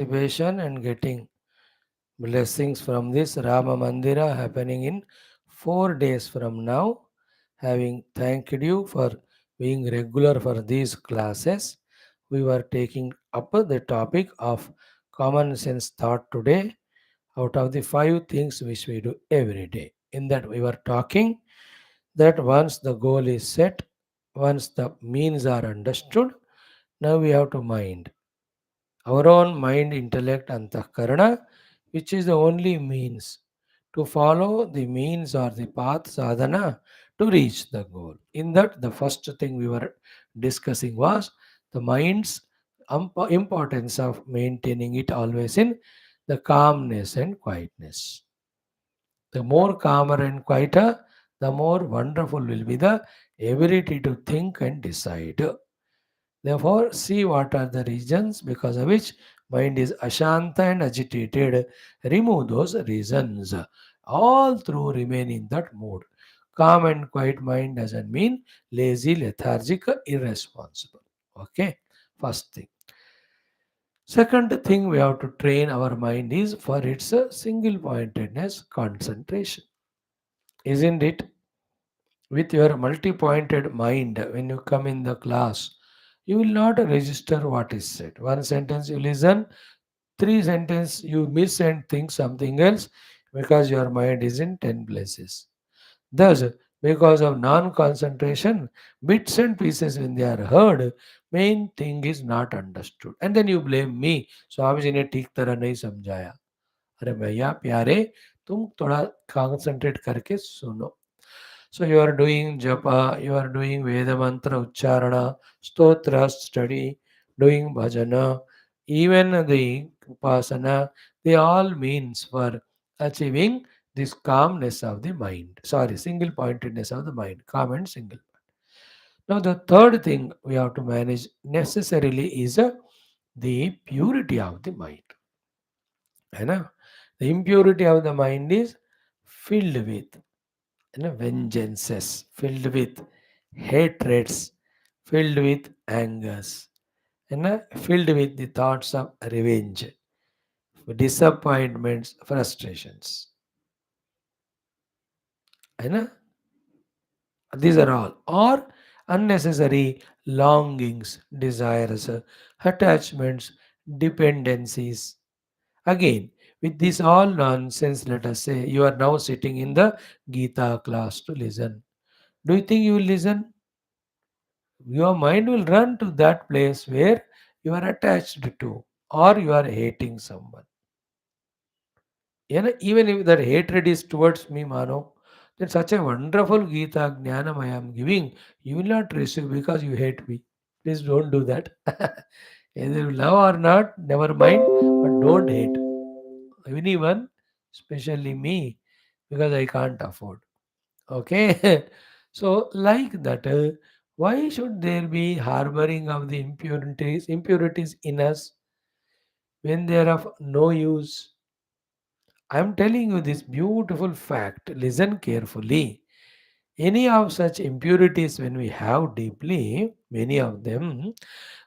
participation and getting blessings from this Rama Mandira happening in 4 days from now. Having thanked you for being regular for these classes, we were taking up the topic of common sense thought today out of the five things which we do every day. In that, we were talking that once the goal is set, once the means are understood, now we have to mind our own mind, intellect, antahkarana, which is the only means to follow the means or the path sadhana to reach the goal. In that, the first thing we were discussing was the mind's importance of maintaining it always in the calmness and quietness. The more calmer and quieter, the more wonderful will be the ability to think and decide. Therefore, see what are the reasons because of which mind is ashanta and agitated. Remove those reasons. All through remain in that mood. Calm and quiet mind doesn't mean lazy, lethargic, irresponsible. Okay, first thing. Second thing we have to train our mind is for its single pointedness, concentration. Isn't it? With your multi-pointed mind, when you come in the class, you will not register what is said. One sentence you listen, three sentence you miss and think something else because your mind is in 10 places. Thus, because of non-concentration, bits and pieces when they are heard, main thing is not understood. And then you blame me. Swami ji ने ठीक तरह नहीं समझाया. अरे भैया प्यारे, तुम थोड़ा concentrate करके सुनो. So you are doing japa, you are doing Veda mantra ucharana, stotra study, doing bhajana, even the upasana, they all means for achieving this calmness of the mind. Sorry, single pointedness of the mind, calm and single. Now the third thing we have to manage necessarily is the purity of the mind. है ना? The impurity of the mind is filled with vengeances, filled with hatreds, filled with angers, filled with the thoughts of revenge, disappointments, frustrations. है ना? These are all. Or unnecessary longings, desires, attachments, dependencies. Again, with this all nonsense, let us say you are now sitting in the Geetha class to listen. Do you think you will listen? Your mind will run to that place where you are attached to or you are hating someone. Even if that hatred is towards me, Mano, then such a wonderful Gita Jnanam I am giving, you will not receive because you hate me. Please don't do that. Either you love or not, never mind, but don't hate anyone, especially me, because I can't afford. Okay, so like that, why should there be harboring of the impurities in us when they are of no use? I'm telling you this beautiful fact. Listen carefully. Any of such impurities, when we have deeply, many of them,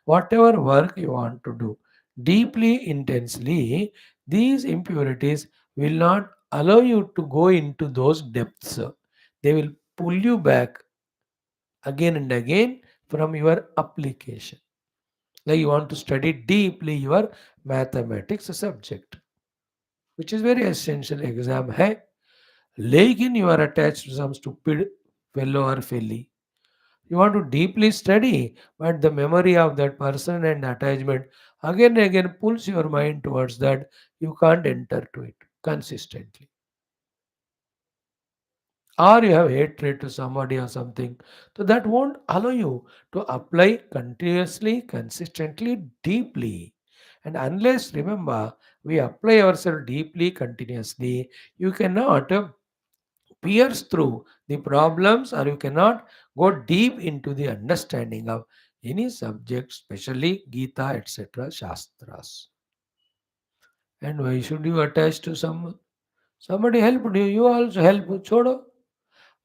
whatever work you want to do, deeply, intensely, these impurities will not allow you to go into those depths. They will pull you back again and again from your application. Like you want to study deeply your mathematics subject, which is very essential exam hai. Lekin you are attached to some stupid fellow or felly. You want to deeply study, but the memory of that person and attachment again and again pulls your mind towards that. You can't enter to it consistently. Or you have hatred to somebody or something. So that won't allow you to apply continuously, consistently, deeply. And unless, remember, we apply ourselves deeply, continuously, you cannot pierce through the problems or you cannot go deep into the understanding of any subject, especially Gita, etc., Shastras. And why should you attach to someone? Somebody helped you, you also help. Chodo.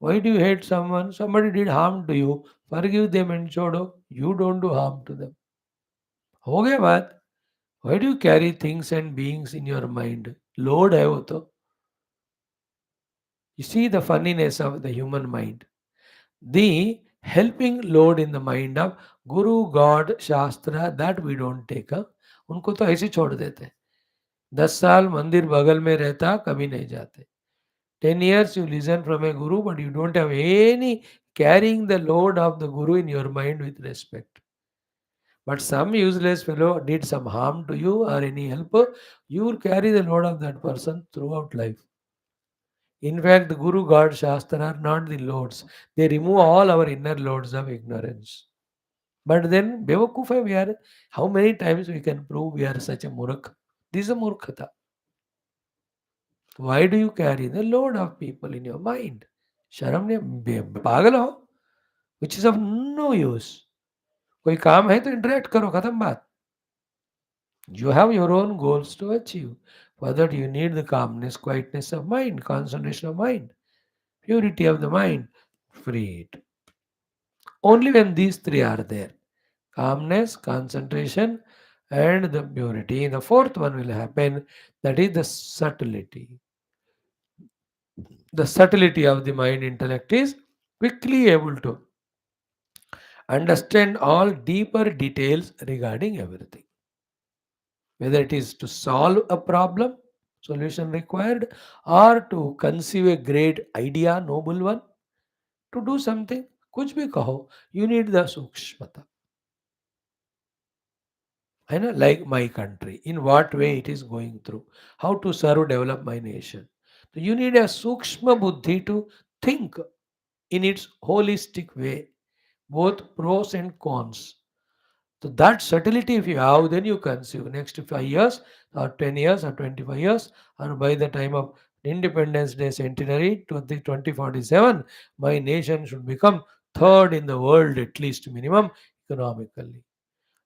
Why do you hate someone? Somebody did harm to you. Forgive them and छोड़ो. You don't do harm to them. हो गया बात. Why do you carry things and beings in your mind? Load hai wo to. You see the funniness of the human mind. The helping load in the mind of Guru, God, Shastra, that we don't take up. उनको तो ऐसे छोड़ देते हैं. 10 साल मंदिर बगल में रहता कभी नहीं जाते. 10 years you listen from a guru, but you don't have any carrying the load of the guru in your mind with respect. But some useless fellow did some harm to you or any helper, you will carry the load of that person throughout life. In fact, the Guru, God, Shastra are not the loads. They remove all our inner loads of ignorance. But then, Bewakuf, we are, how many times we can prove we are such a murk? This is a murkhata. Why do you carry the load of people in your mind? शर्म नहीं पागल हो which is of no use कोई काम है तो interact करो खत्म बात you have your own goals to achieve for that you need the calmness quietness of mind concentration of mind purity of the mind free it only when these three are there calmness concentration and the purity the fourth one will happen that is the subtlety the subtlety of the mind intellect is quickly able to understand all deeper details regarding everything. Whether it is to solve a problem, solution required, or to conceive a great idea, noble one, to do something, कुछ भी कहो, you need the सूक्ष्मता. है ना? Like my country, in what way it is going through, how to serve, develop my nation. So you need a sukshma buddhi to think in its holistic way, both pros and cons. So that subtlety, if you have, then you conceive next 5 years or 10 years or 25 years, or by the time of Independence Day centenary, 2047, my nation should become third in the world, at least minimum, economically.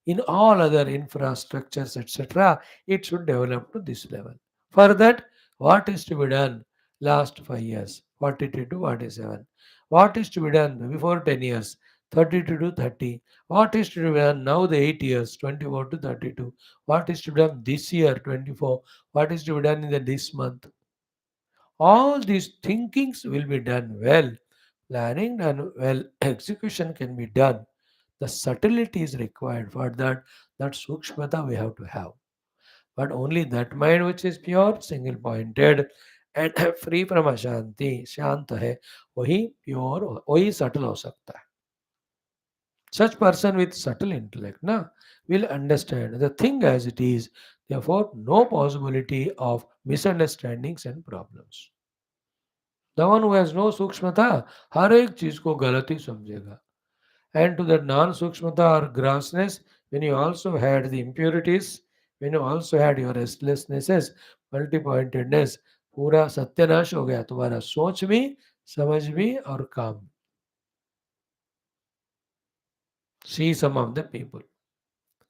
In all other infrastructures, etc., it should develop to this level. For that, what is to be done last 5 years? 42 to 47. What is to be done before 10 years? 32 to 30. What is to be done now the 8 years? 24 to 32. What is to be done this year? 24. What is to be done in the this month? All these thinkings will be done well. Planning done well. Execution can be done. The subtlety is required for that. That sukshmata we have to have. But only that mind which is pure, single pointed, and free from अशांति, शांत है, वही pure, वही subtle हो सकता है. Such person with subtle intellect na, will understand the thing as it is, therefore no possibility of misunderstandings and problems. The one who has no सूक्ष्मता हर एक चीज को गलत ही समझेगा. And to that non sukshmata or grossness, when you also had the impurities, when you also had your restlessnesses, multi-pointedness, पूरा सत्यानाश हो गया तुम्हारा सोच भी समझ भी और काम. See some of the people.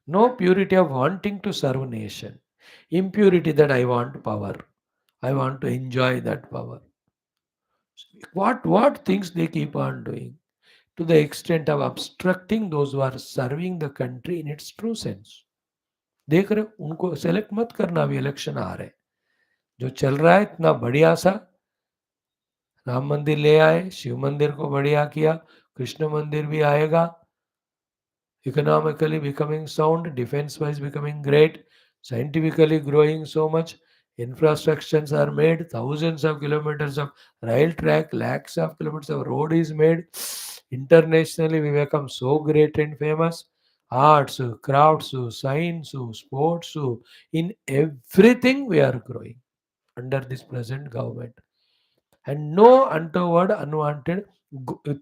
No purity of wanting to serve nation. Impurity that I want power. I want to enjoy that power. What things they keep on doing to the extent of obstructing those who are serving the country in its true sense. देख रहे हो उनको select मत करना अभी election आ रहे जो चल रहा है इतना बढ़िया सा राम मंदिर ले आए शिव मंदिर को बढ़िया किया कृष्ण मंदिर भी आएगा economically becoming sound, defense wise becoming great, scientifically growing so much, infrastructures are made, thousands of kilometers of rail track, lakhs of kilometers of road is made. Internationally, we become so great and famous. Arts, crafts, science, sports, in everything we are growing under this present government and no untoward, unwanted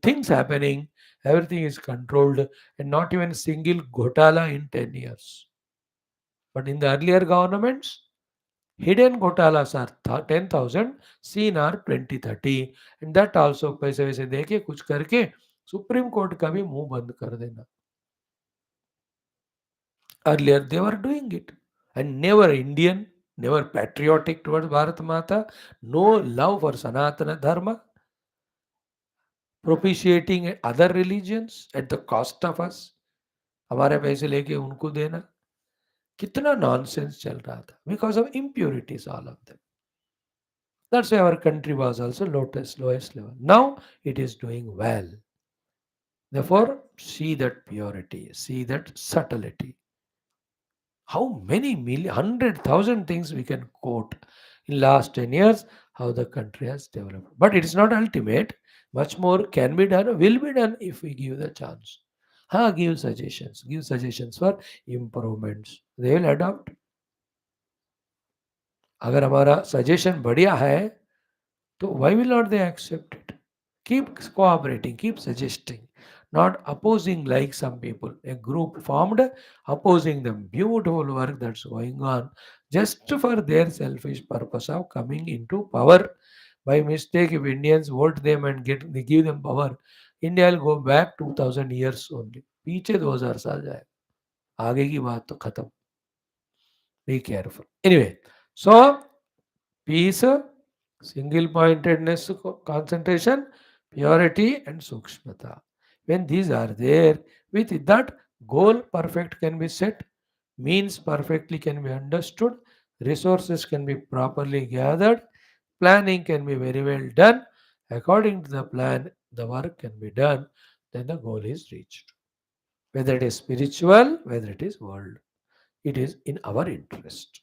things happening. Everything is controlled and not even single ghotala in 10 years. But in the earlier governments, hidden ghotalas are 10,000, seen are 20, 30. And that also पैसे वैसे दे के कुछ करके supreme court का भी मुंह बंद कर देना. Earlier they were doing it and never Indian, never patriotic towards Bharat Mata, no love for Sanatana Dharma, propitiating other religions at the cost of us हमारे पैसे लेके उनको देना कितना नॉनसेंस चल रहा था because of impurities, all of them. That's why our country was also lowest level. Now it is doing well. Therefore, see that purity, see that subtlety. How many million, 100,000 things we can quote in last 10 years, how the country has developed. But it is not ultimate. Much more can be done, will be done if we give the chance. Give suggestions for improvements. They will adopt. अगर हमारा suggestion बढ़िया है तो why will not they accept it? Keep cooperating, keep suggesting, not opposing like some people. A group formed opposing them. Beautiful work that's going on just for their selfish purpose of coming into power. By mistake, if Indians vote them and they give them power, India will go back 2000 years only. पीछे 2000 साल जाए आगे की बात तो खत्म. Be careful. Anyway, so peace, single pointedness, concentration, purity, and sukshmata. When these are there, with that goal perfect can be set, means perfectly can be understood, resources can be properly gathered, planning can be very well done. According to the plan, the work can be done, then the goal is reached. Whether it is spiritual, whether it is world, it is in our interest.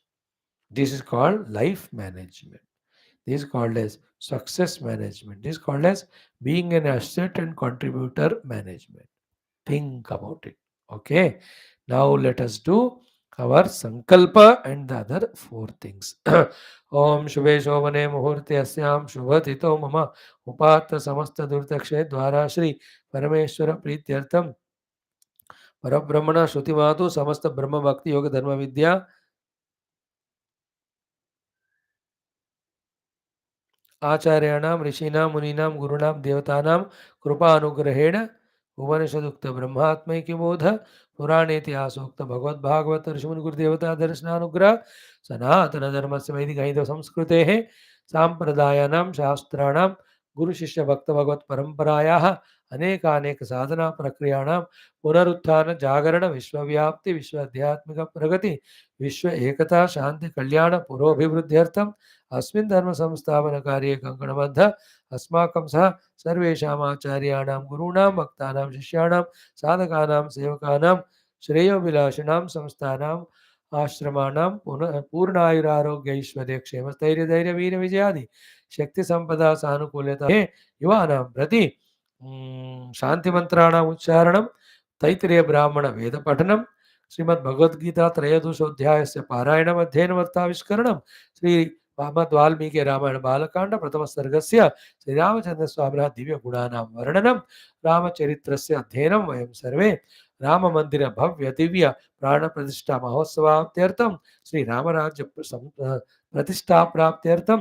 This is called life management. This is called as success management. This is called as being an asset and contributor management. Think about it. Okay. Now let us do our sankalpa and the other four things. Om Shubhe Shobhane Muhurte Asyam Shubhatito Mama Upatta Samasta Durtakshe Dwara Shri Parameshwara Prityartham Parabrahmana Shrutimatu Samasta Brahma Bhakti Yoga Dharma Vidya आचार्याणाम ऋषीणाम मुनीनाम गुरुणाम देवतानाम कृपा अनुग्रहेण उपनिषदुक्त ब्रह्मात्मैक्य बोध पुराणेतिहासोक्त भगवद भागवत ऋषिमुनि गुरुदेवता दर्शनानुग्रह सनातन धर्म से वैदिक हिंदू संस्कृते सांप्रदायानां शास्त्राणां गुरु शिष्य भक्त भगवत परंपरायाः अनेकानेक साधना प्रक्रियाणां पुनरुत्थान जागरण विश्वव्याप्ति विश्व आध्यात्मिक प्रगति विश्व एकता शांति कल्याण पुरोभिवृद्ध्यर्थम अस्मिन् धर्म संस्थापन कार्ये कंकणबद्ध अस्माकं सह सर्वेषाम् आचार्याणां गुरूणां भक्तानां शिष्याणां साधकानां सेवकानां श्रेयोभिलाषिणां संस्थानाम् आश्रमाणां पूर्णायुरारोग्य ऐश्वर्य क्षेम स्थैर्य धैर्य वीर विजयादि शक्ति संपदा सानुकूल्यता हे युवानां प्रति शांति मंत्राणाम् उच्चारणं तैत्तिरीय ब्राह्मण वेद पठनं श्रीमद् भगवद्गीता त्रयोदशोऽध्यायस्य पारायणम् अध्ययनमर्थाविष्करणं श्री वाल्मीकि रामायण बालकांड प्रथम सर्गस्य श्रीरामचंद्र स्वामिनः दिव्य गुणानां वर्णनं रामचरित्रस्य अध्ययनं वयं सर्वे राम मंदिर भव्य दिव्य प्राण प्रतिष्ठा महोत्सवाप्त्यर्थं श्री रामराज्य प्रतिष्ठा प्राप्त्यर्थं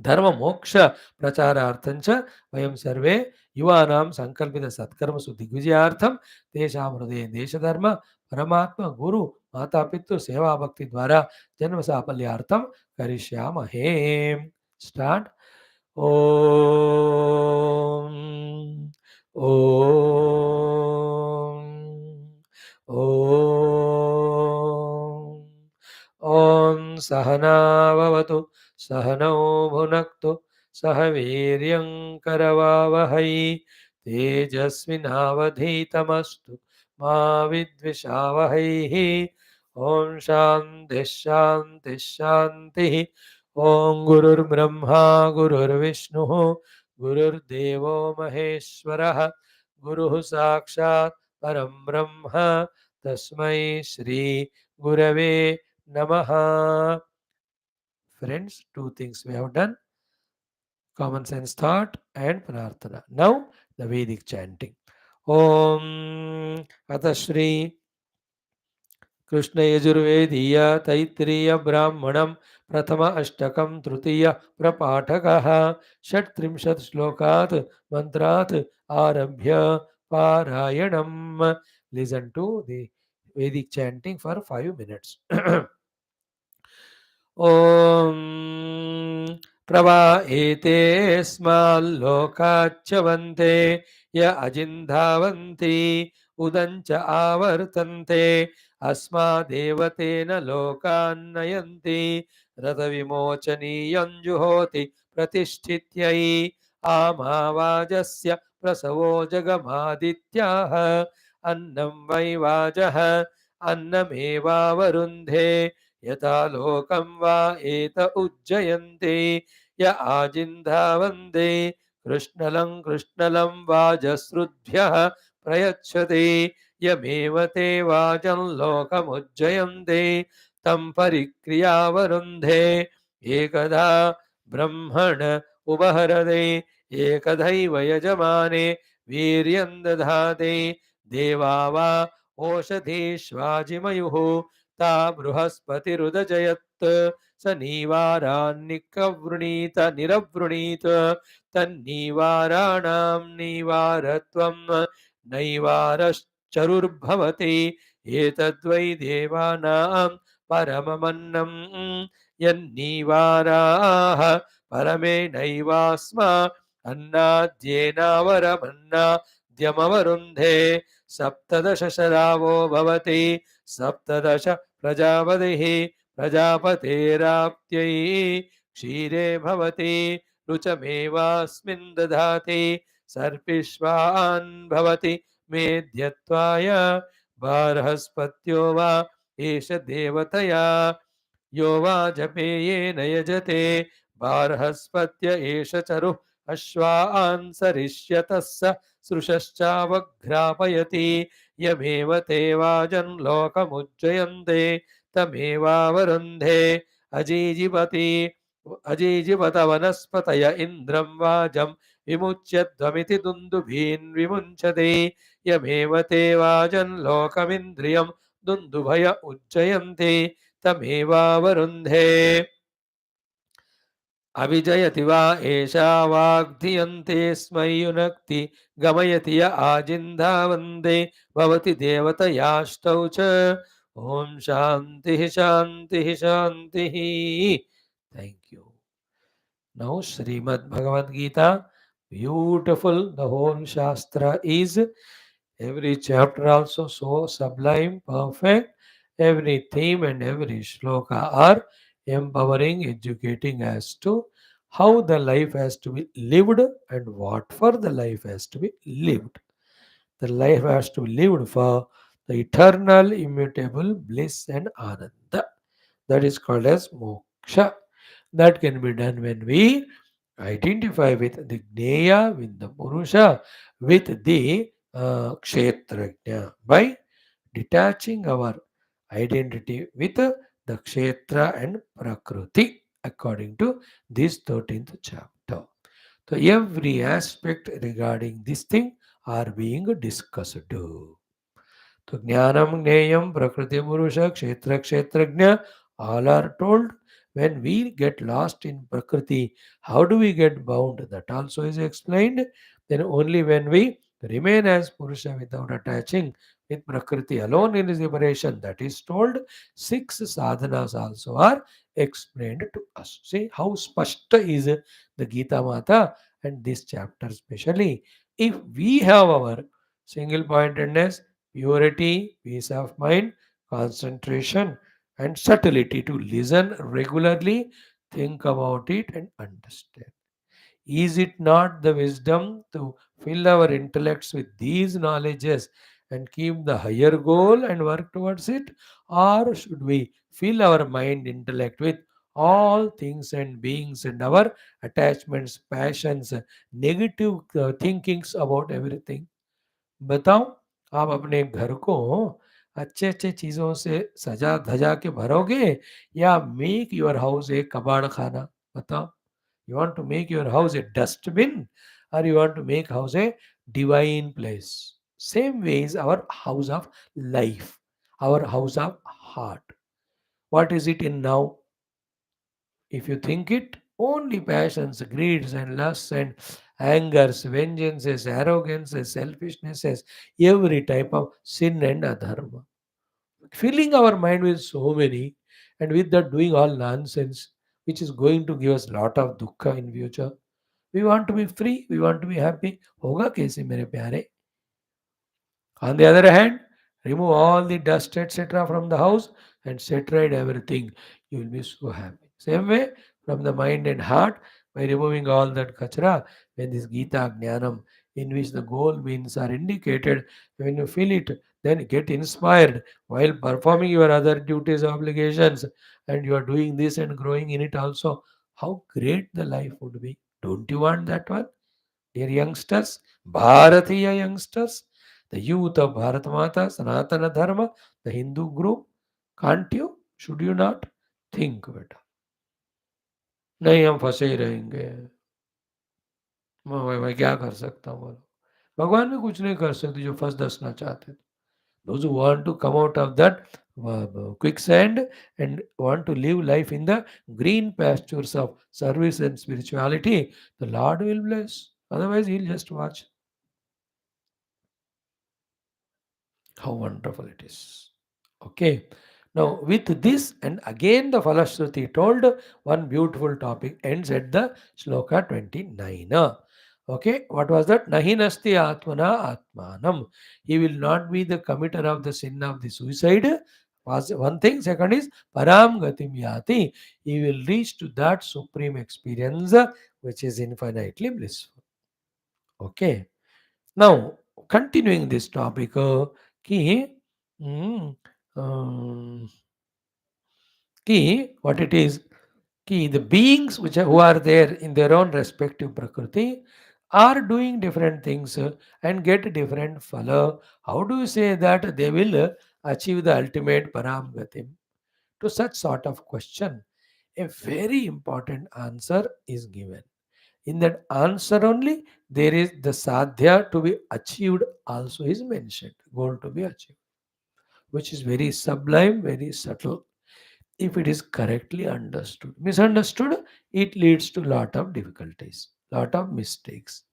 धर्म मोक्ष प्रचारार्थंच वयं सर्वे युवानां संकल्पित सत्कर्मसु दिग्विजयार्थं तेषां हृदये देशधर्म परमात्मा गुरु माता पितृ सेवा भक्ति द्वारा जन्म साफल्यार्थं करिष्यामहे. स्टार्ट. ओम ओम ओम ओम सहनाववतु सहनौ भुनक्तु सह वीर्यं करवावहै तेजस्विनावधीतमस्तु मा विद्विषावहैः. ओम शांति शांति शांति. ओम गुरुर्ब्रह्मा गुरुर्विष्णुः गुरुर्देवो महेश्वरः गुरुः साक्षात् परं ब्रह्म तस्मै श्री गुरवे नमः. Friends, two things we have done: common sense thought and prarthana. Now the Vedic chanting. Om Atashri Krishna यजुर्वेदीय Taittiriya ब्राह्मणम प्रथम अष्टकम तृतीय प्रपाठकः षट्त्रिंशत् श्लोकात् मंत्रात् आरभ्य पारायणम्. Listen to the Vedic chanting for 5 minutes. ॐ प्रवाहेतेऽस्माल्लोकाच्च वन्ते य अजिन्धावन्ति उदञ्च आवर्तन्ते अस्मादेव तेन लोकान् नयन्ति रथविमोचनीयं जुहोति प्रतिष्ठित्यै आमावाजस्य प्रसवो जगमादित्याः अन्नं वै वाजः अन्नमेवावरुन्धे यथा लोकं वा एत उज्जयन्ते य आजिन्धावन्ते कृष्णलं कृष्णलं वाजश्रुद्भ्यः प्रयच्छते यमेव ते वाचं लोकमुज्जयन्ते तं परिक्रियावरुन्धे एकदा ब्रह्मण उपहरते एकदैव यजमाने वीर्यं दधाते देवा वा ओषधीष्वाजिमयुः ता बृहस्पतिरुदजयत् स नीवारान्निकवृणीत निरवृणीत तन्नीवाराणां नीवारत्वं नैवारश्चरुर्भवति एतद्वै देवानां परममन्नं यन्नीवाराः परमेणैवास्मा अन्नाद्येनावरमन्नाद्यमवरुन्धे सप्तदशशरावो भवति सप्तदश प्रजापतिः प्रजापतेराप्त्यै क्षीरे भवति रुचमेवास्मिन् दधाति सर्पिष्वान् भवति मेध्यत्वाय बार्हस्पत्यो वा एष देवतया यो वा जपेयेन यजते बार्हस्पत्य एष चरुः अश्वान् सरिष्यतः स सृशश्चावघ्रापयति यमेव ते वाजन् लोकमुज्जयन्ते तमेवावरुन्धे अजीजिपति अजीजिपत वनस्पतय इन्द्रं वाजं विमुच्यध्वमिति दुन्दुभीन् विमुञ्चते यमेव ते वाजन् लोकमिन्द्रियं दुन्दुभय उज्जयन्ते तमेवावरुन्धे अभिजयति वा एषा वाग्धियन्ते स्मै युनक्ति गमयति य आजिन्धावन्ते भवति देवतयाष्टौ च ॐ शान्तिः शान्तिः शान्तिः thank you now Srimad Bhagavad Gita beautiful the whole shastra is every chapter also so sublime perfect every theme and every shloka are empowering educating as to how the life has to be lived and what for the life has to be lived the life has to be lived for the eternal immutable bliss and ananda that is called as moksha that can be done when we identify with the Gneya, with the Purusha, with the Kshetrajna by detaching our identity with the Kshetra and Prakriti according to this 13th chapter. So every aspect regarding this thing are being discussed. So Jnanam, Gneyam, Prakriti Purusha, Kshetra, Kshetrajna, all are told when we get lost in Prakriti, how do we get bound? That also is explained. Then only when we remain as Purusha without attaching with Prakriti alone in his liberation, that is told. Six sadhanas also are explained to us. See how spashta is the Gita Mata and this chapter especially. If we have our single pointedness, purity, peace of mind, concentration, and subtlety to listen regularly, think about it, and understand. Is it not the wisdom to fill our intellects with these knowledges and keep the higher goal and work towards it? Or should we fill our mind intellect with all things and beings and our attachments, passions, negative thinkings about everything? बताओ आप अपने घर को अच्छे अच्छे चीजों से सजा धजा के भरोगे या मेक योर हाउस ए कबाड़ खाना बताओ you want to make your house a dustbin और you want to make house a divine place same way is our house of life our house of heart what is it in now if you think it, only passions, greeds, and lusts, and angers, vengeances, arrogances, selfishnesses, every type of sin and adharma. Filling our mind with so many, and with that doing all nonsense, which is going to give us lot of dukkha in future. We want to be free, we want to be happy. होगा कैसे मेरे प्यारे? On the other hand, Remove all the dust, etc., from the house and set right everything. You will be so happy. Same way from the mind and heart by removing all that kachra. When this Gita Jnanam, in which the goal means are indicated, when you feel it, then get inspired while performing your other duties, obligations, and you are doing this and growing in it also. How great the life would be. Don't you want that one? Dear youngsters, Bharatiya youngsters, the youth of Bharat Mata, Sanatana Dharma, the Hindu group, can't you? Should you not? Think बेटा. नहीं हम फंसे ही रहेंगे. मैं क्या कर सकता हूँ बोलो. भगवान भी कुछ नहीं कर सकते जो फंस दसना चाहते. Those who want to come out of that quicksand and want to live life in the green pastures of service and spirituality, the Lord will bless. Otherwise, He'll just watch. How wonderful it is. Okay. Now, with this, and again the Falashruti told one beautiful topic ends at the Shloka 29. Okay, what was that? Nahi nasti atmana atmanam. He will not be the committer of the sin of the suicide. Was one thing. Second is param gatim yati. He will reach to that supreme experience which is infinitely blissful. Okay. Now, continuing this topic, कि mm, um, कि what it is, कि the beings who are there in their own respective prakriti are doing different things and get different phala. How do you say that they will achieve the ultimate param gatim? To such sort of question, a very important answer is given. In that answer only, there is the sadhya to be achieved also is mentioned, goal to be achieved, which is very sublime, very subtle. If it is correctly understood, misunderstood, it leads to lot of difficulties, lot of mistakes.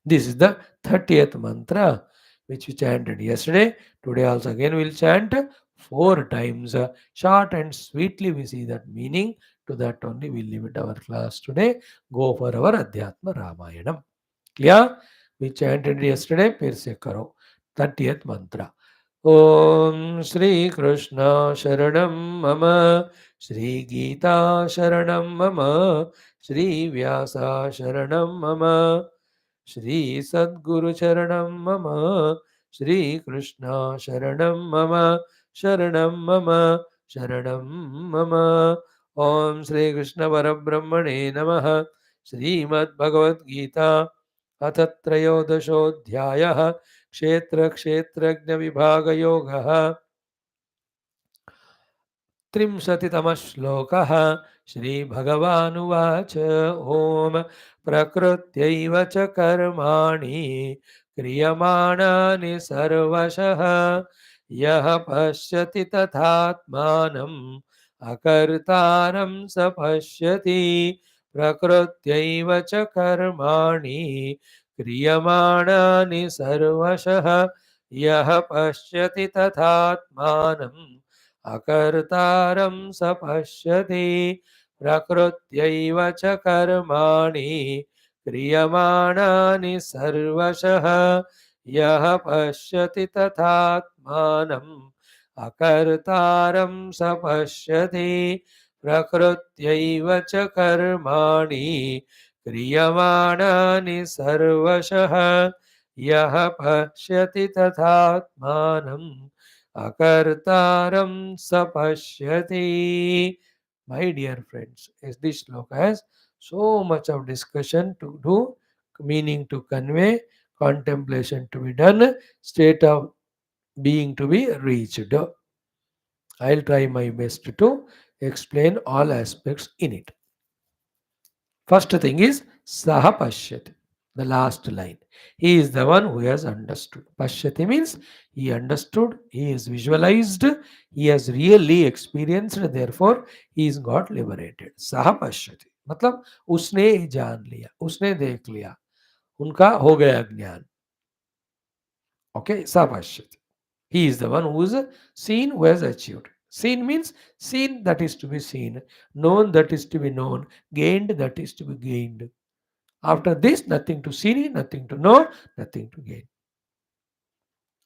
This is the 30th mantra which we chanted yesterday. Today also again we'll chant four times. Short and sweetly we see that meaning. To that only we'll limit our class today. Go for our Adhyatma Ramayanam. Clear? We chanted yesterday. फिर से करो. 30th mantra. ॐ श्रीकृष्ण शरणं मम श्रीगीता शरणं मम श्रीव्यासा शरणं मम श्रीसद्गुरुचरणं मम श्रीकृष्ण शरणं मम शरणं मम शरणं मम ॐ श्रीकृष्णपरब्रह्मणे नमः श्रीमद्भगवद्गीता अथ त्रयोदशोऽध्यायः क्षेत्रक्षेत्रज्ञविभागयोगः त्रिंशतितमः श्लोकः श्रीभगवानुवाच ॐ प्रकृत्यैव च कर्माणि क्रियमाणानि सर्वशः यः पश्यति तथात्मानम् अकर्तारं स पश्यति प्रकृत्यैव च कर्माणि क्रियमाणानि सर्वशः यः पश्यति तथात्मानम् अकर्तारं स पश्यति प्रकृत्यैव च कर्माणि क्रियमाणानि सर्वशः यः पश्यति तथात्मानम् अकर्तारं स पश्यति प्रकृत्यैव च कर्माणि क्रियमाणानि सर्वशः यः पश्यति तथात्मानम् akartaram sapashyati. My dear friends, as this sloka has so much of discussion to do, meaning to convey, contemplation to be done, state of being to be reached. I'll try my best to explain all aspects in it. First thing is Saha Pashyati, the last line. He is the one who has understood. Pashyati means he understood, he is visualized, he has really experienced, therefore he is got liberated. Saha Pashyati. मतलब उसने जान लिया, उसने देख लिया, उनका हो गया ज्ञान. Okay, Saha Pashyati. He is the one who is seen, who has achieved. Seen means seen that is to be seen, known that is to be known, gained that is to be gained. After this, nothing to see, nothing to know, nothing to gain.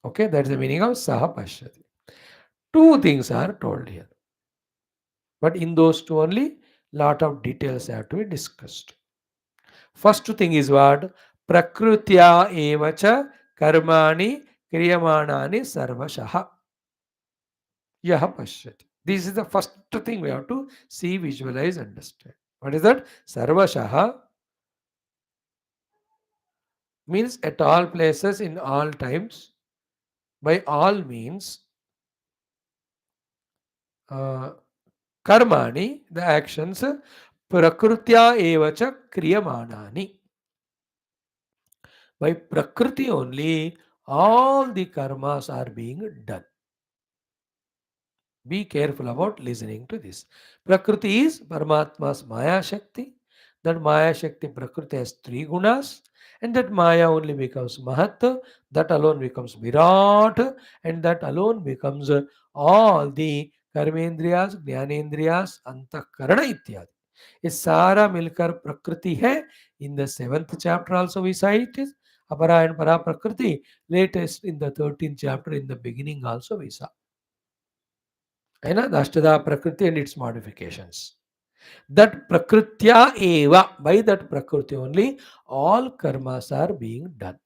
Okay, that's the meaning of Saha Pashyati. Two things are told here, but in those two only, lot of details have to be discussed. First thing is what? Prakrutya evacha karmani kriyamanani sarvashaha. Yaha pashyati. This is the first thing we have to see, visualize, understand. What is that? Sarvashaha means at all places, in all times, by all means, uh, karmani, the actions, prakrutya evacha kriyamanani. By prakriti only, all the karmas are being done. Be careful about listening to this. Prakriti is Paramatma's Maya Shakti. That Maya Shakti Prakriti has three gunas, and that Maya only becomes Mahat, that alone becomes Virat, and that alone becomes all the Karmendriyas, Jnanendriyas, Antakarana ityadi. ये सारा मिलकर प्रकृति है. In the seventh chapter also we saw it is Apara and Para Prakriti. Latest in the 13th chapter, in the beginning also we saw. The Ashtadha Prakriti and its modifications. That Prakritya Eva, by that Prakriti only, all karmas are being done.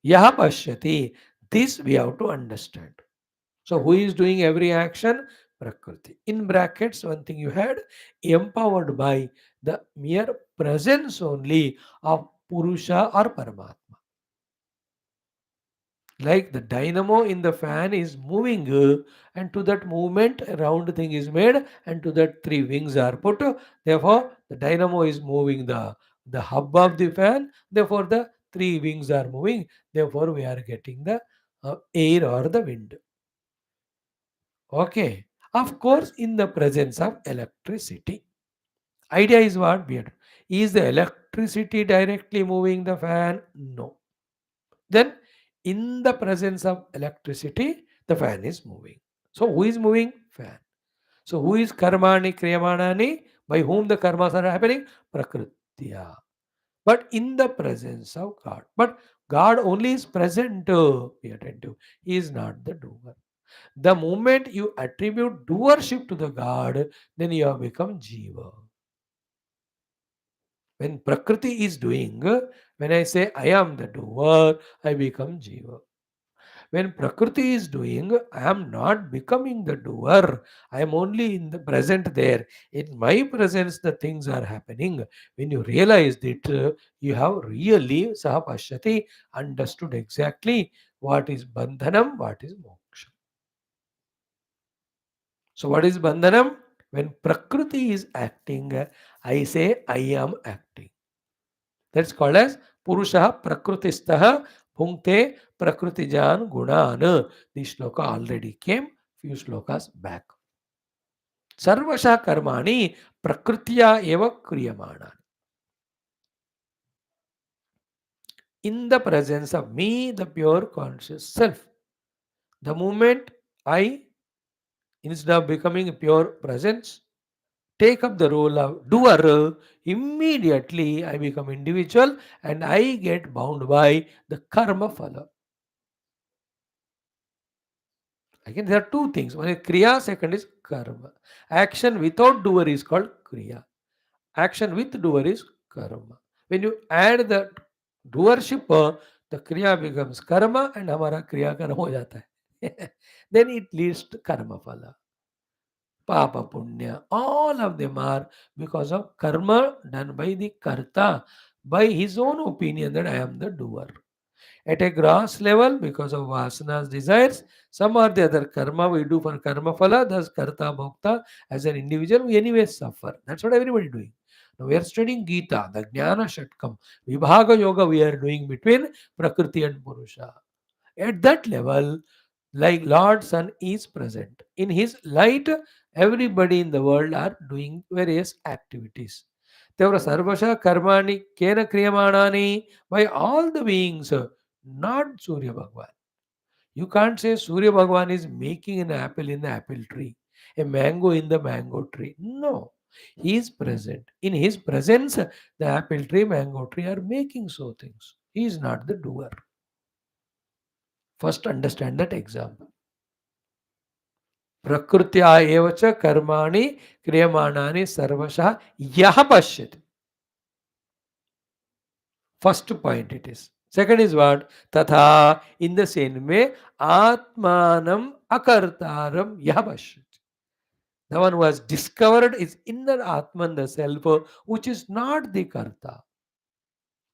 Yaha Pashyati, this we have to understand. So, who is doing every action? Prakriti. In brackets, one thing you had, empowered by the mere presence only of Purusha or Paramatma. Like the dynamo in the fan is moving, and to that movement a round thing is made, and to that three wings are put. Therefore the dynamo is moving the hub of the fan, therefore the three wings are moving, therefore we are getting the air or the wind. Okay, of course, in the presence of electricity. Idea is what? Beard. Is the electricity directly moving the fan? No. Then, in the presence of electricity, the fan is moving. So, who is moving? Fan. So, who is karmani, kriyamanani? By whom the karmas are happening? Prakritya. But in the presence of God. But God only is present. Be attentive. He is not the doer. The moment you attribute doership to the God, then you have become Jiva. When Prakriti is doing, when I say I am the doer, I become Jiva. When Prakriti is doing, I am not becoming the doer. I am only in the present there. In my presence, the things are happening. When you realize that, you have really, Sahapashyati, understood exactly what is Bandhanam, what is Moksha. So, what is Bandhanam? When Prakriti is acting, I say, I am acting. That's called as Purusha Prakritistaha Bhunkte Prakritijan Gunan. This shloka already came few slokas back. Sarvasha Karmani Prakritya Eva Kriyamana. In the presence of me, the pure conscious self. The moment I, instead of becoming a pure presence, take up the role of doer, immediately I become individual and I get bound by the karma phala. Again, there are two things. One is kriya, second is karma. Action without doer is called kriya. Action with doer is karma. When you add the doership, the kriya becomes karma and हमारा kriya कर्म हो जाता है. Then it leads to karma phala. Papa punya. All of them are because of karma done by the karta, by his own opinion that I am the doer. At a gross level, because of vasanas, desires, some or the other karma we do for karma phala, thus karta bhokta, as an individual, we anyway suffer. That's what everybody doing. Now we are studying Geetha, the Jnana Shatkam, Vibhaga Yoga we are doing between Prakriti and Purusha. At that level, like Lord Sun is present. In his light, everybody in the world are doing various activities. Therefore, Sarvasha Karmani Kena Kriyamanani, by all the beings, not Surya Bhagwan. You can't say Surya Bhagwan is making an apple in the apple tree, a mango in the mango tree. No. He is present. In his presence, the apple tree, mango tree are making so things. He is not the doer. First, understand that example. Prakrutya evacha karmani kriyamanani sarvashah yah pashyati. First point it is. Second is what? Tatha, in the same way, atmanam akartaram yah pashyati. The one who has discovered his inner Atman, the self, which is not the Karta.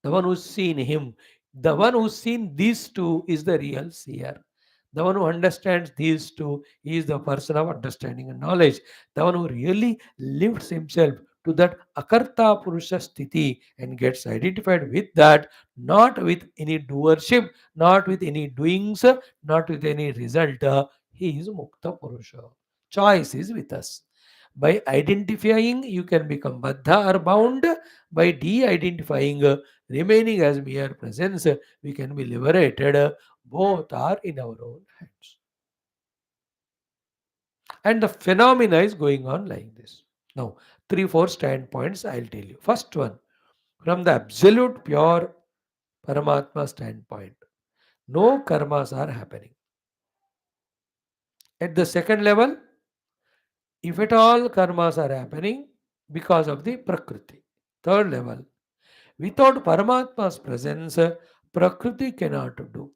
The one who's seen him, the one who's seen these two is the real seer. The one who understands these two is the person of understanding and knowledge. The one who really lifts himself to that akarta purusha sthiti and gets identified with that, not with any doership, not with any doings, not with any result. He is mukta purusha. Choice is with us. By identifying, you can become baddha or bound. By de-identifying, remaining as mere presence, we can be liberated. Both are in our own hands. And the phenomena is going on like this. Now, 3, 4 standpoints I'll tell you. First one, from the absolute pure Paramatma standpoint, no karmas are happening. At the second level, if at all karmas are happening because of the Prakriti. Third level, without Paramatma's presence, Prakriti cannot do.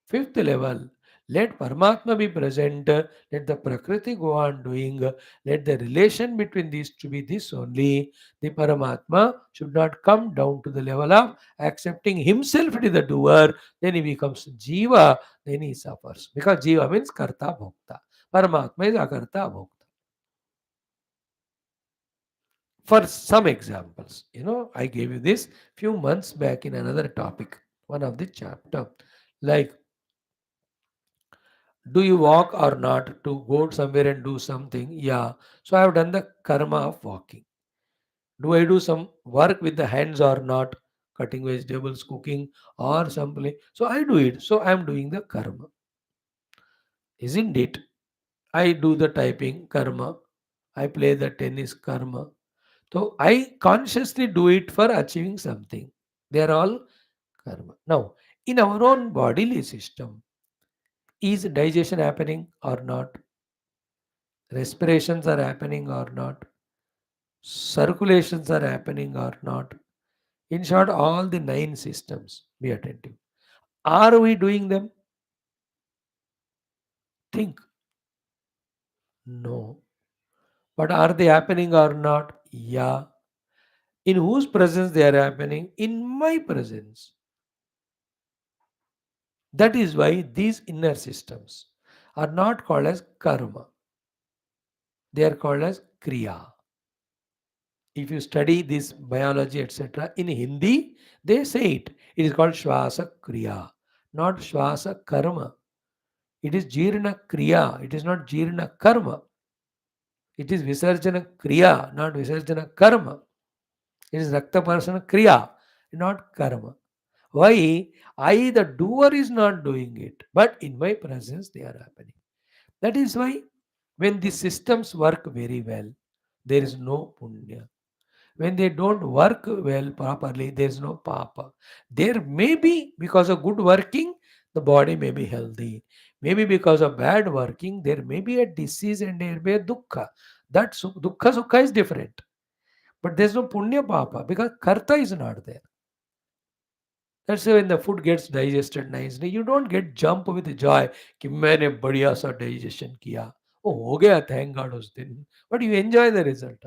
Fifth level, let Paramatma be present, let the Prakriti go on doing, let the relation between these to be this only. The Paramatma should not come down to the level of accepting himself to be the doer, then he becomes Jiva, then he suffers. Because Jiva means Karta Bhokta. Paramatma is Akarta Bhokta. For some examples, I gave you this few months back in another topic, one of the chapter. Like, do you walk or not to go somewhere and do something? Yeah. So I have done the karma of walking. Do I do some work with the hands or not? Cutting vegetables, cooking, or something. So I do it. So I am doing the karma. Isn't it? I do the typing karma. I play the tennis karma. So I consciously do it for achieving something. They are all karma. Now, in our own bodily system, is digestion happening or not? Respirations are happening or not? Circulations are happening or not? In short, all the 9 systems, be attentive. Are we doing them? Think. No. But are they happening or not? Yeah. In whose presence they are happening? In my presence. That is why these inner systems are not called as karma. They are called as kriya. If you study this biology, etc., in Hindi, they say it. It is called Shvasa Kriya, not Shvasa Karma. It is Jirna Kriya. It is not Jirna Karma. It is Visarjana Kriya, not Visarjana Karma. It is Rakta Parasana Kriya, not Karma. Why? I, the doer, is not doing it, but in my presence they are happening. That is why when the systems work very well, there is no punya. When they don't work well properly, there is no papa. There may be, because of good working, the body may be healthy. Maybe because of bad working, there may be a disease and there may be a dukkha. That dukkha sukha is different. But there's no punya papa because karta is not there. That's why when the food gets digested nicely, you don't get jump with joy कि मैंने बढ़िया सा digestion किया. Oh, हो गया, thank God उस दिन. But you enjoy the result.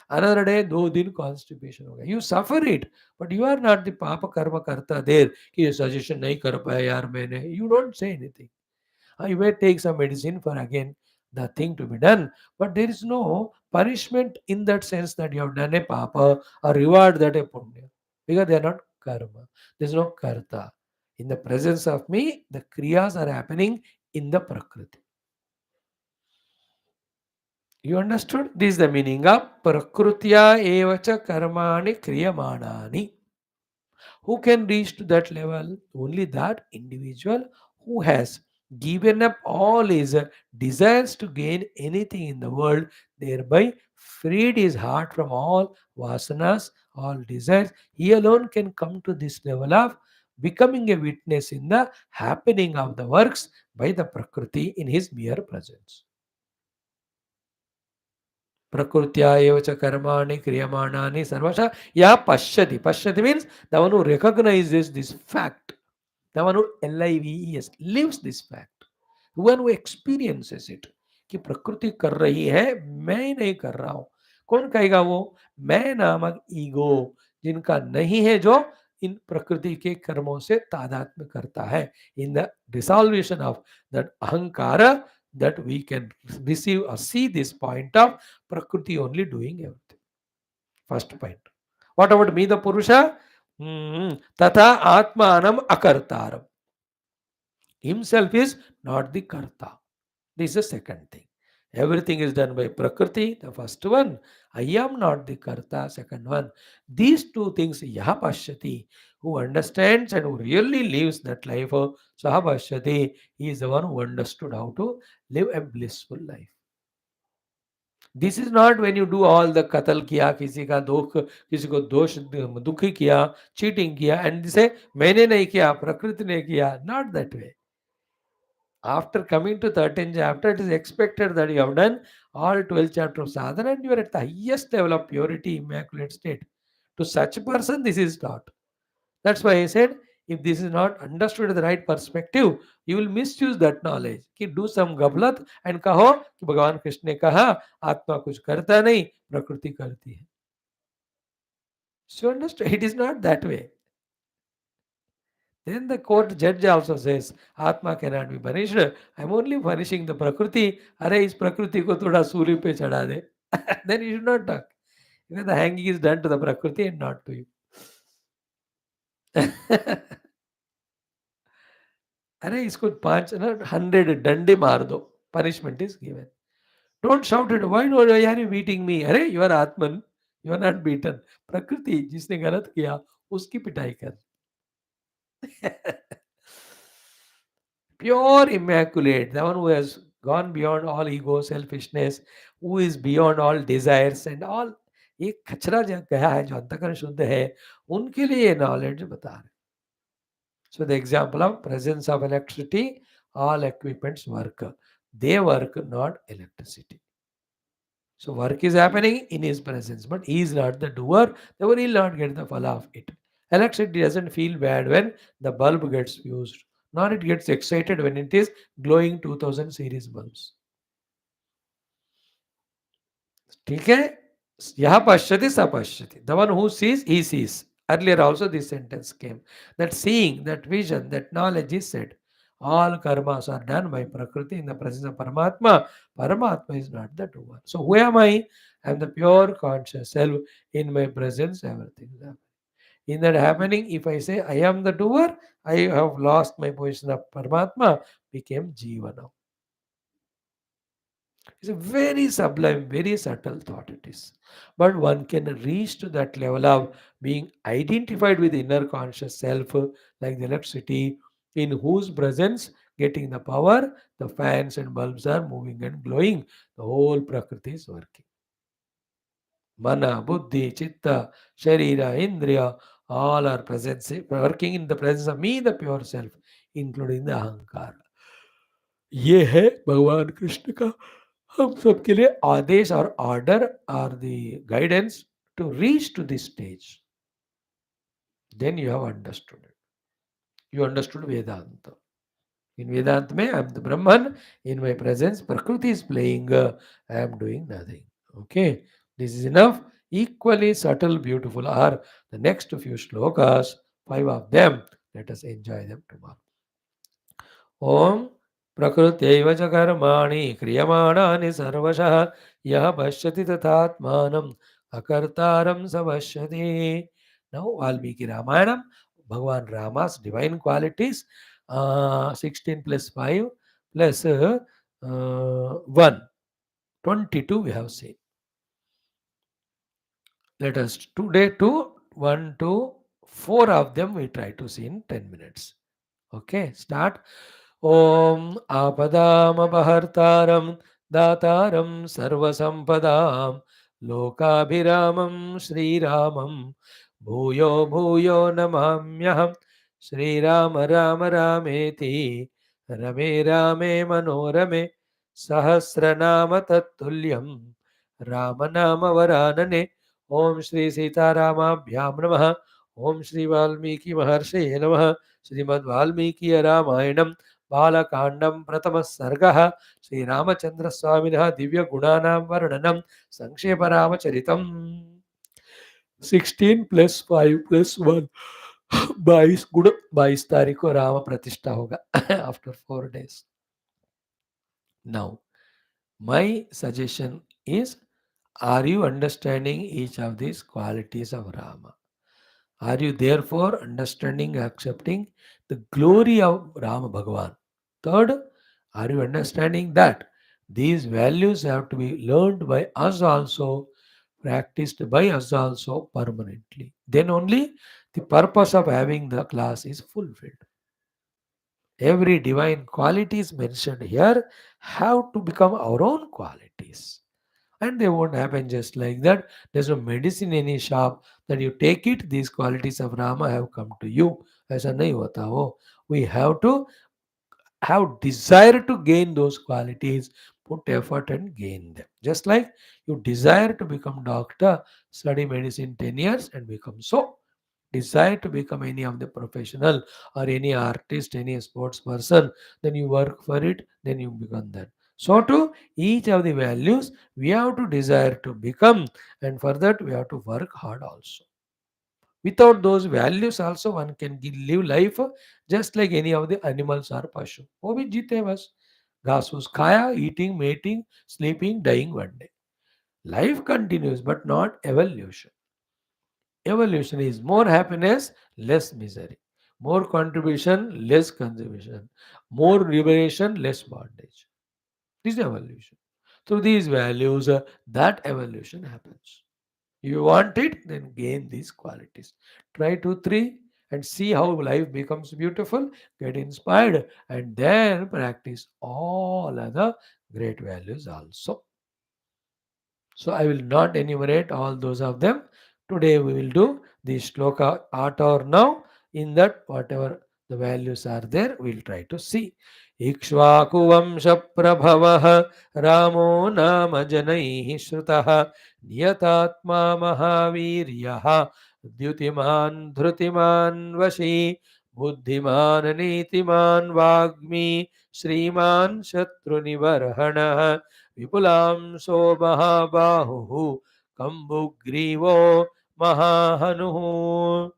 Another day, 2 दिन constipation हो गया. You suffer it, but you are not the papa karma karta there कि ये suggestion नहीं कर पाया यार मैंने. You don't say anything. You may take some medicine for again the thing to be done, but there is no punishment in that sense that you have done a papa or reward that a punya because they are not karma. There is no karta. In the presence of me, the kriyas are happening in the prakriti. You understood? This is the meaning of prakrutya evacha karmani kriyamanani. Who can reach to that level? Only that individual who has given up all his desires to gain anything in the world, thereby freed his heart from all vasanas, all desires. He alone can come to this level of becoming a witness in the happening of the works by the Prakriti in his mere presence. Prakrutya eva cha karmani kriyamanani sarvasha ya pashyati. Pashyati means the one who recognizes this fact, the one who lives this fact, the one who experiences it कि प्रकृति कर रही है, मैं नहीं कर रहा हूं. कौन कहेगा वो? मैं नामक ईगो जिनका नहीं है, जो इन प्रकृति के कर्मों से तादात्म्य करता है. इन द डिसॉल्वेशन ऑफ दैट अहंकार, that we can receive or see this point of Prakriti only doing everything. First point. What about me, the Purusha? Tata Atmanam Akartaram. Himself is not the Karta. This is the second thing. Everything is done by Prakriti, the first one. I am not the Karta, second one. These two things, Yaha Pashyati, who understands and who really lives that life of Saha Pashyati, he is the one who understood how to live a blissful life. This is not when you do all the कत्ल किया, किसी का दुख, किसी को दोष दुखी किया, चीटिंग किया, एंड से मैंने नहीं किया, प्रकृति ने किया. Not that way. After coming to 13th chapter, it is expected that you have done all 12 chapter of sadhana and you are at the highest level of purity, immaculate state. To such a person, this is taught. That's why I said, if this is not understood in the right perspective, you will misuse that knowledge. कि do some गफलत and कहो कि भगवान कृष्ण ने कहा आत्मा कुछ करता नहीं, प्रकृति करती है. So understand, it is not that way. Then the court judge also says, Atma cannot be punished. I am only punishing the Prakriti. अरे इस प्रकृति को थोड़ा सूली पे चढ़ा दे. Then you should not talk. Because the hanging is done to the Prakriti and not to you. अरे इसको 100 डंडे मार दो. Punishment is given. Don't shout it. Why are you beating me? अरे you are Atman. You are not beaten. प्रकृति जिसने गलत किया उसकी पिटाई कर. Pure immaculate, the one who has gone beyond all ego, selfishness, who is beyond all desires and all. ये कचरा जो गया है, जो अंतकरण शुद्ध है, उनके लिए ये नॉलेज बता रहे. So the example of presence of electricity, all equipments work. They work, not electricity. So work is happening in his presence, but he is not the doer, therefore he will not get the phala of it. Electricity doesn't feel bad when the bulb gets fused, nor it gets excited when it is glowing 2000 series bulbs. ठीक है. यह पश्यति स पश्यति. The one who sees, he sees. Earlier also this sentence came. That seeing, that vision, that knowledge is said. All karmas are done by Prakriti in the presence of Paramatma. Paramatma is not the doer. So who am I? I am the pure conscious self. In my presence, everything is happening. In that happening, if I say I am the doer, I have lost my position of Paramatma, became Jiva now. It's a very sublime, very subtle thought it is. But one can reach to that level of being identified with inner conscious self, like the electricity, in whose presence getting the power, the fans and bulbs are moving and glowing. The whole Prakriti is working. Mana, Buddhi, Chitta, Sharira, Indriya, all are present, working in the presence of me, the pure self, including the Ahankara. ये है भगवान कृष्ण का हम सबके लिए आदेश और order are the guidance to reach to this stage. Then you have understood it. You understood Vedanta. In Vedanta, I am the Brahman. In my presence, Prakriti is playing. I am doing nothing. Okay, this is enough. Equally subtle, beautiful are the next few shlokas. 5 of them. Let us enjoy them tomorrow. ओम प्रकृत्यैव च कर्माणि क्रियमाणानि सर्वशः यः पश्यति तथात्मानम् अकर्तारं स पश्यति. Now Valmiki Ramayana, Bhagavan Rama's divine qualities, 16 plus 5 plus 1, 22 we have seen. Let us today 2, 1, 2, 4 of them we try to see in 10 minutes. Okay, start. ॐ आपदामपहर्तारं दातारं सर्वसम्पदां लोकाभिरामं श्रीरामं भूयो भूयो नमाम्यहम्. Sri Rama Rameti Rame Rame Manorame Sahasranama Tattulyam Ramanama Varanane. Om Shri Sita Ramabhyam Namaha. Om Shri Valmiki Maharshe Namaha. Srimad Valmiki Ramayanam Balakandam Pratama Sargaha Sri Ramachandra Swaminah Divya Gunanam Varnanam Sangshepa Ramacharitam. 16 plus 5 plus 1 22 good 22 तारीख को राम प्रतिष्ठा होगा after 4 days. Now, my suggestion is, are you understanding each of these qualities of Rama? Are you therefore understanding, accepting the glory of Rama Bhagavan? Third, are you understanding that these values have to be learned by us also, practiced by us also permanently? Then only the purpose of having the class is fulfilled. Every divine qualities mentioned here have to become our own qualities. And they won't happen just like that. There's no medicine in any shop that you take it, these qualities of Rama have come to you. ऐसा नहीं होता हो. We have to have desire to gain those qualities, put effort and gain them. Just like you desire to become doctor, study medicine 10 years and become so. Desire to become any of the professional or any artist, any sports person, then you work for it, then you become that. So to each of the values, we have to desire to become, and for that we have to work hard also. Without those values also one can live life just like any of the animals or pashu. वो भी जीते बस घास फूस खाया, eating, mating, sleeping, dying one day. Life continues but not evolution. Evolution is more happiness, less misery. More contribution, less contribution. More liberation, less bondage. This is evolution. Through these values, that evolution happens. If you want it, then gain these qualities. Try 2, 3 and see how life becomes beautiful, get inspired, and then practice all other great values also. So I will not enumerate all those of them. Today we will do the shloka at or now. In that, whatever the values are there, we will try to see. Ikshvaku Vamsha Prabhavah Ramo Nama Janaihi Shrutah Niyatatma Mahaviryaha Dyutiman Dhrutiman Vashi Buddhiman Nitiman Vagmi Shriman Shatrunivarhana विपुलांशो महाबाहुः कंबुग्रीवो महाहनुः.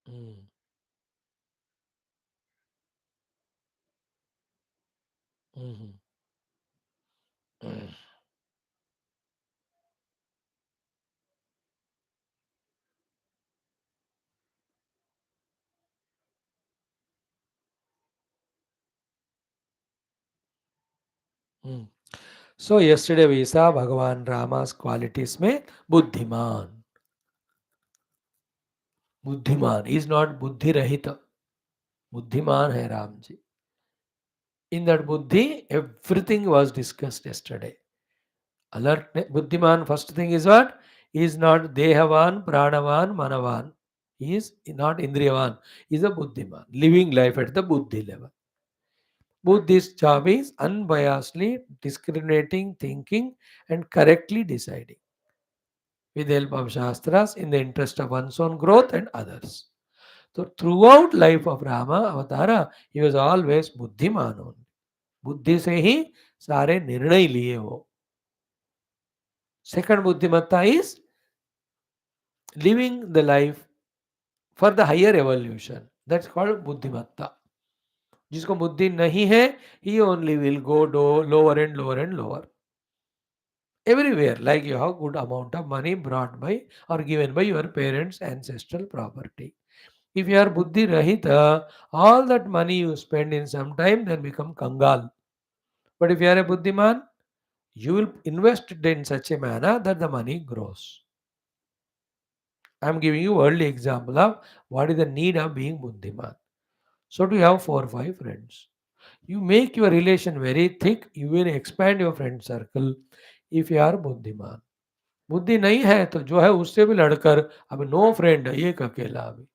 Mm, mhm, mm, mm. So yesterday we saw भगवान रामा's qualities में बुद्धिमान. बुद्धिमान is not बुद्धि रहित. बुद्धिमान है Ram ji. In that buddhi, everything was discussed yesterday. Alert, buddhiman, first thing is what? He is not dehavan, pranavan, manavan. He is not indriyavan. He is a buddhiman, living life at the buddhi level. Buddhist job is unbiasedly discriminating, thinking, and correctly deciding with the help of Shastras in the interest of one's own growth and others. So throughout life of Rama Avatara, he was always बुद्धिमान only. बुद्धि से ही सारे निर्णय लिए वो. Second बुद्धिमत्ता is living the life for the higher evolution. That's called बुद्धिमत्ता. जिसको बुद्धि नहीं है, he only will go lower and lower and lower. Everywhere, like you have good amount of money brought by or given by your parents' ancestral property. If you are buddhi rahita, all that money you spend in some time then become kangal. But if you are a buddhiman, you will invest it in such a manner that the money grows. I am giving you early example of what is the need of being buddhiman. So to have 4 or 5 friends. You make your relation very thick, you will expand your friend circle. If you are बुद्धिमान। बुद्धि नहीं है तो जो है उससे भी लड़कर अब नो फ्रेंड, एक अकेला अभी,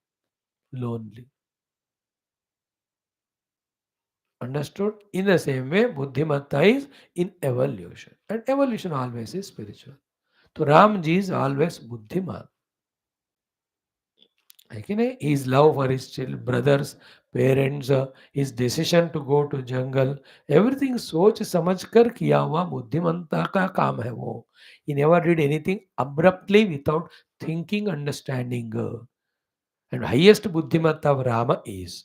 lonely. Understood? In the same way, buddhimatta is in evolution, and evolution always is spiritual. So Ramji is always buddhiman. है कि नहीं? His love for his brothers, parents, his decision to go to jungle, everything सोच समझ कर किया हुआ बुद्धिमत्ता का काम है वो. He never did anything abruptly without thinking, understanding. And highest buddhimatta of Rama is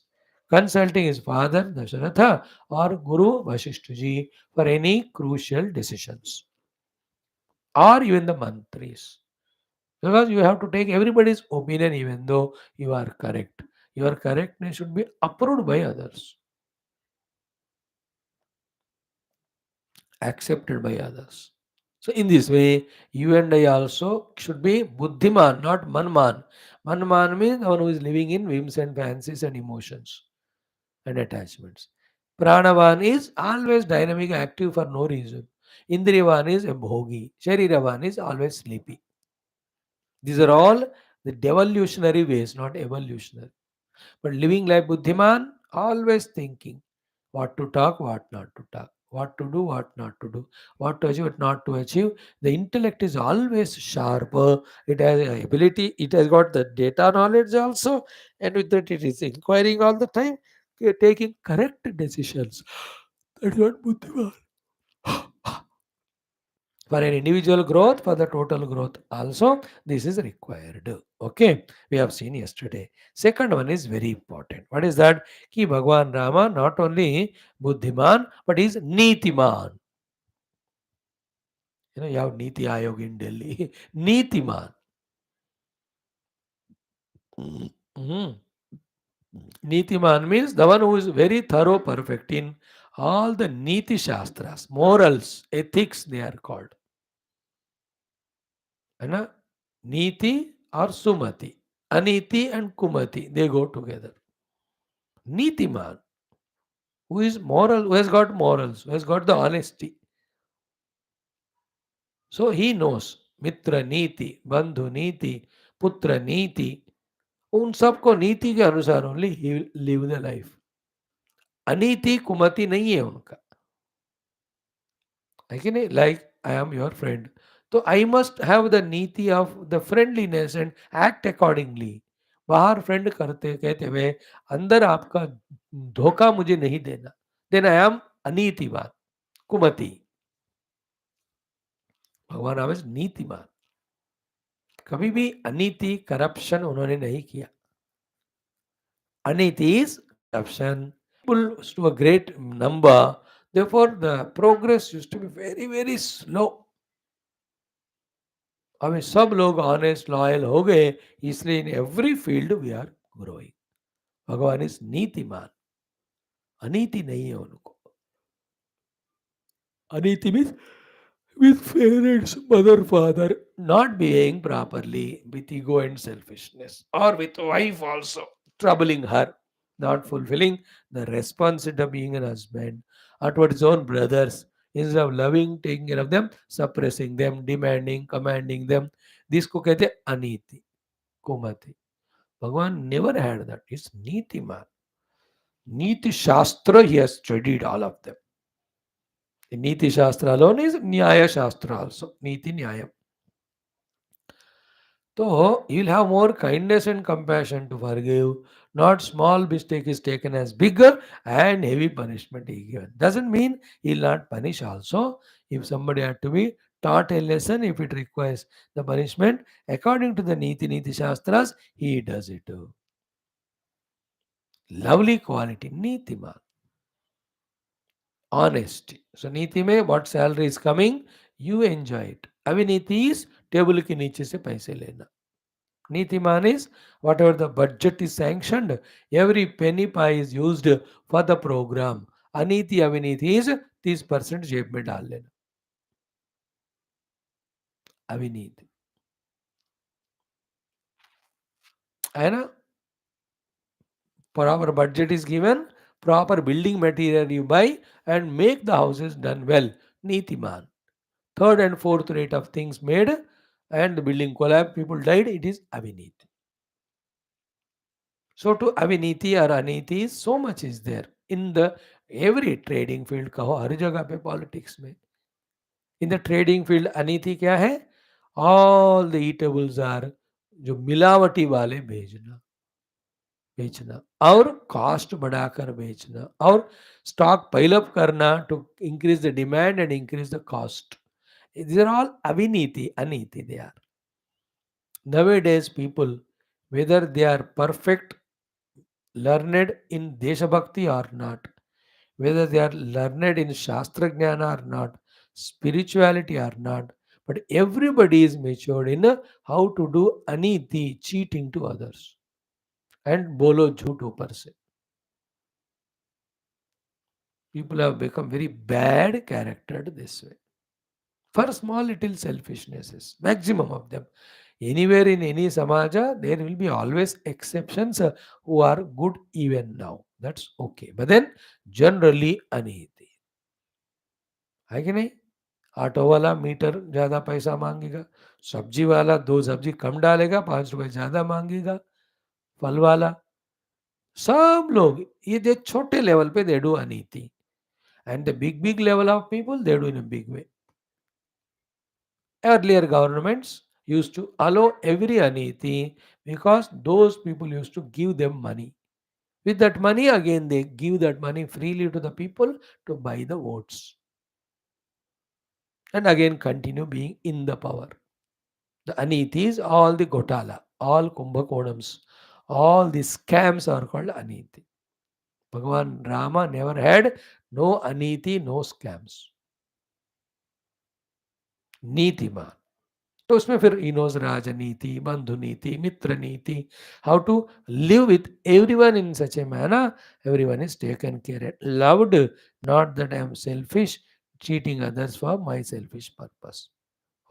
consulting his father Dasharatha or Guru Vasishta ji for any crucial decisions, or even the mantris. Because you have to take everybody's opinion even though you are correct. Your correctness should be approved by others, accepted by others. So in this way, you and I also should be buddhiman, not manman. Manman means the one who is living in whims and fancies and emotions and attachments. Pranavan is always dynamic, active for no reason. Indriyavan is a bhogi. Shariravan is always sleepy. These are all the devolutionary ways, not evolutionary. But living like Buddhiman, always thinking what to talk, what not to talk, what to do, what not to do, what to achieve, what not to achieve. The intellect is always sharper. It has a ability, it has got the data knowledge also, and with that, it is inquiring all the time, taking correct decisions. That's what Buddhiman. For an individual growth, for the total growth also, this is required. Okay, we have seen yesterday. Second one is very important. What is that? Ki Bhagwan Rama not only buddhiman but is nitiman. You have Niti Ayog in Delhi. Nitiman. Mhm. Nitiman means the one who is very thorough, perfect in all the Niti Shastras, morals, ethics they are called. है ना? Niti or Sumati. Aniti and Kumati, they go together. Nitiman, who is moral, who has got morals, who has got the honesty. So he knows Mitra Niti, Bandhu Niti, Putra Niti. उन सबको नीति के अनुसार only ही will live the life. अनीति कुमति नहीं है उनका, है कि नहीं? Like I am your friend, तो आई मस्ट हैव द नीति of the friendliness and act accordingly. बाहर फ्रेंड करते कहते हुए अंदर आपका धोखा मुझे नहीं देना, देन आई एम अनीतिवान, कुमति. भगवान राम इज नीतिमान. कभी भी अनीति करप्शन उन्होंने नहीं किया. अनीति is corruption. To a great number, therefore the progress used to be very very slow. अभी सब लोग ऑनेस्ट लॉयल हो गए, इसलिए in every field we are growing. भगवान इज नीतिमान, अनीति नहीं है उनको. अनीति means with parents, mother, father not behaving properly, with ego and selfishness, or with wife also troubling her, not fulfilling the responsibility of being an husband, or towards his own brothers, instead of loving, taking care of them, suppressing them, demanding, commanding them. This को कहते हैं अनीति, कुमति. Bhagavan never had that. It's Niti man. Niti Shastra, he has studied all of them. The Niti Shastra alone is Nyaya Shastra also. Niti Nyaya. So you'll have more kindness and compassion to forgive. Not small mistake is taken as bigger and heavy punishment is given. Doesn't mean he'll not punish also. If somebody had to be taught a lesson, if it requires the punishment, according to the Niti Shastras, he does it. Lovely quality, Niti man. Honesty. So Niti में what salary is coming, you enjoy it. Aviniti is table के नीचे से पैसे लेना. Nitiman is whatever the budget is sanctioned, every penny pie is used for the program. Aniti Aviniti is 30% जेब में डाल लेना. अविनीति है ना. Proper budget is given, proper building material you buy and make the houses done well. Nitiman. third and fourth rate of things made, and the building collapsed, people died, it is aviniti. So to aviniti or aniti, so much is there in the every trading field. कहो हर जगह पे politics में. In the trading field अनीति क्या है? All the eatables are जो मिलावटी वाले भेजना बेचना और कॉस्ट बढ़ाकर बेचना और स्टॉक पाइलअप करना to increase the demand and increase the cost. These are all aviniti, aniti they are. Nowadays people, whether they are perfect, learned in Deshabhakti or not, whether they are learned in Shastra Jnana or not, spirituality or not, but everybody is matured in how to do aniti, cheating to others, and bolo jhoot upar se. People have become very bad charactered this way. For small little selfishnesses, maximum of them. Anywhere in any samaja, there will be always exceptions who are good even now. That's okay. But then, generally, aniti. है कि नहीं? Auto वाला metre ज़्यादा पैसा मांगेगा, सब्जी वाला 2 सब्जी कम डालेगा, 5 रुपए ज़्यादा मांगेगा, फल वाला, सब लोग ये जो छोटे लेवल पे दे डू अनीति, and the big level of people they do in a big way. Earlier governments used to allow every aniti because those people used to give them money. With that money, again they give that money freely to the people to buy the votes and again continue being in the power. The anitis, all the gotala, all kumbhakonams, all the scams are called aniti. Bhagavan Rama never had no aniti, no scams. Nitiman. तो उसमें फिर he knows राजनीति, बंधु नीति, मित्र नीति, how to live with everyone in such a manner, everyone is taken care of, loved, not that I am selfish, cheating others for my selfish purpose.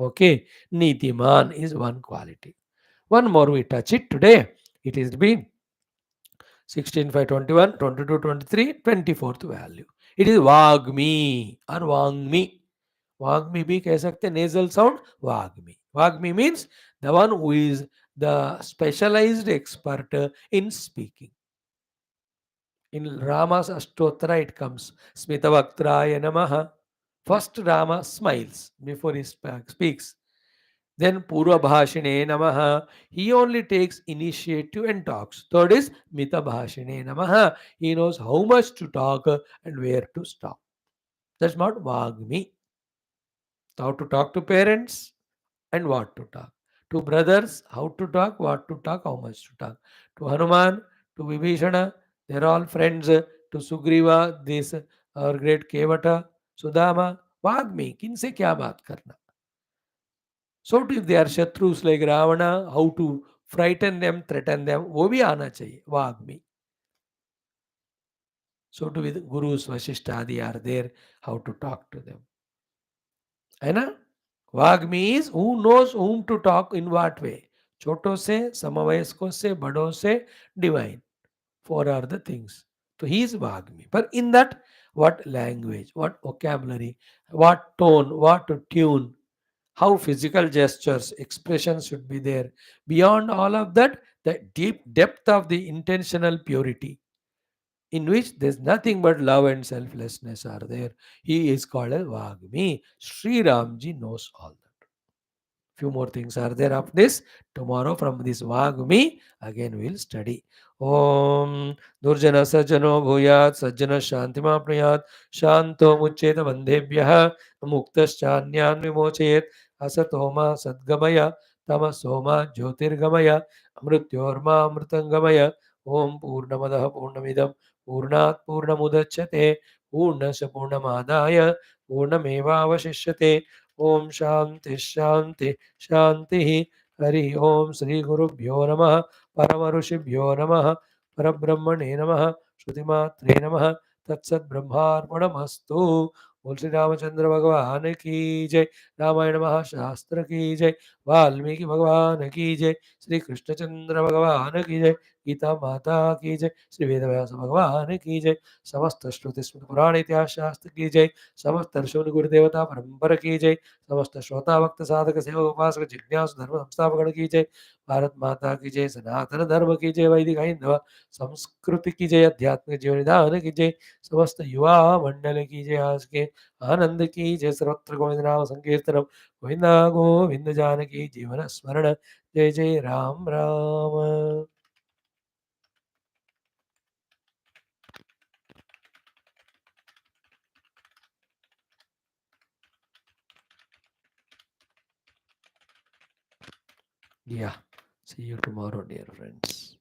Okay, Nitiman is one quality. One more we touch it today. It is been 16, 5, 21, 22, 23, 24th value. It is Vagmi or Vangmi. Vagmi भी कह सकते हैं, nasal sound Vagmi. Vagmi means the one who is the specialized expert in speaking. In Rama's Ashtotra it comes Smitavaktraya Namaha. First Rama smiles before he speaks. Then Purva Bhashine Namaha. He only takes initiative and talks. Third is Mita Bhashine Namaha. He knows how much to talk and where to stop. That's not Vagmi. How to talk to parents and what to talk. To brothers, how to talk, what to talk, how much to talk. To Hanuman, to Vibhishana, they're all friends. To Sugriva, this our great Kevata, Sudama, Vagmi, किनसे क्या बात करना. So if they are Shatrus like Ravana, how to frighten them, threaten them, वो भी आना चाहिए, Vagmi. So to with Gurus, Vasishtadi are there, how to talk to them. है ना? वाग्मी is who knows whom to talk in what way. छोटों से, समवयस्कों से, बड़ों से, divine. Four are the things. So he is Vagmi. But in that, what language, what vocabulary, what tone, what tune, how physical gestures, expressions should be there. Beyond all of that, the deep depth of the intentional purity, in which there's nothing but love and selflessness are there. He is called as Vagmi. Sri Ramji knows all that. Few more things are there of this. Tomorrow from this Vagmi, again we'll study. Om Durjana Sajjano Bhuyat Sajjana Shantima Priyat Shanto Muccheta Bandhebhyaha Muktaschanyan Vimochayet Asatoma Sadgamaya Tamasoma Jyotirgamaya Amrityorma Amritangamaya Om Purnamadaha Purnamidam Purnat Purnamudachyate Purnasya Purnamadaya Purnameva Om Shanti शांति शांति. हरि ओम श्री गुरुभ्यो नमः. परम ऋषिभ्यो नमः. परब्रह्मणे नमः. श्रुतिमात्रे नमः. तत्सद्ब्रह्मार्पणमस्तु. बोल श्री रामचंद्र भगवान की जय. रामायण महाशास्त्र की जय. वाल्मीकि भगवान की जय. श्री कृष्णचंद्र भगवान की जय. गीता माता की जय, श्री वेदव्यास भगवान की जय, समस्त श्रुति स्मृति पुराण इतिहास शास्त्र की जय, समस्त ऋषि गुरुदेवता परंपरा की जय, समस्त श्रोता भक्त साधक सेवक उपासक जिज्ञासु धर्म संस्थापक की जय, भारत माता की जय, सनातन धर्म की जय, वैदिक हिंदू संस्कृति की जय, आध्यात्मिक जीवन विधान की जय, समस्त युवा मंडल की जय, आज के आनंद की जय, सर्वत्र गोविंद नाम संकीर्तनम, गोविंदा गोविंद जानकी जीवन स्मरण, जय जय Ram Ram. Yeah, see you tomorrow, dear friends.